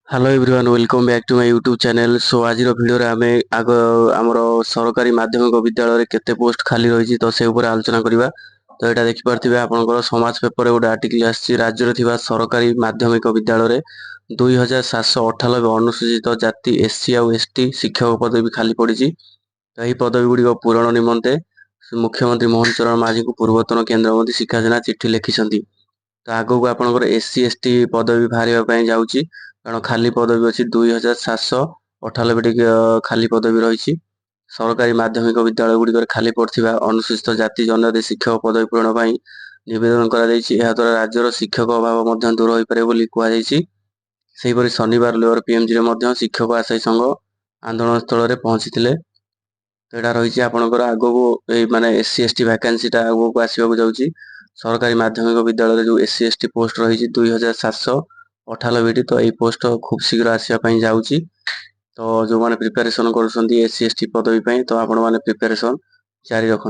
Hello everyone welcome back to my YouTube channel. So आज video रे आमे आग आमर सरकारी माध्यमिक विद्यालय केते पोस्ट खाली रही तो से ऊपर आलोचना करवा। तो यहाँ देखिपे आपंकर समाज पेपर गोटे आर्टिकल आसी राज्य में थिबा सरकारी माध्यमिक विद्यालय 2798 अनुसूचित जाति एससी आउ एसटी शिक्षक पदवी खाली पड़ी। तो यही पदवी गुड़िक पूरण निमंते मुख्यमंत्री मोहन चरण माझी को पूर्वतन केन्द्रमंत्री शिक्षा जेना चिठी लिखिं। तो आगक आपंकर एससी एसटी पदवी बाहर जाऊँगी कारण खाली पदवी अच्छी 2798 खाली पदवी रही। सरकारी माध्यमिक विद्यालय गुड़िक खाली पड़ा अनुसूचित जाति जनजाति शिक्षक पदवी पूरण पर नवेदन द्वारा राज्यर शिक्षक अभाव दूर हो पारे कहुपरी शनिवार लोअर पीएमजी में शिक्षक आशायी संघ आंदोलन स्थल पहुंची थे। तो यहाँ रही आपंकर आगक माने एससी एसटी वैकेंसीटा आगक आसवाक जाऊँगी। सरकारी माध्यमिक विद्यालय जो एससी एसटी पोस्ट रही 2798 तो यही पोस्ट खूब शीघ्र आसवाई जाऊँगी। तो जो मैंने प्रिपेरेसन कर एससी एसटी पदवी तो आपण मैंने प्रिपेरेसन जारी रखु।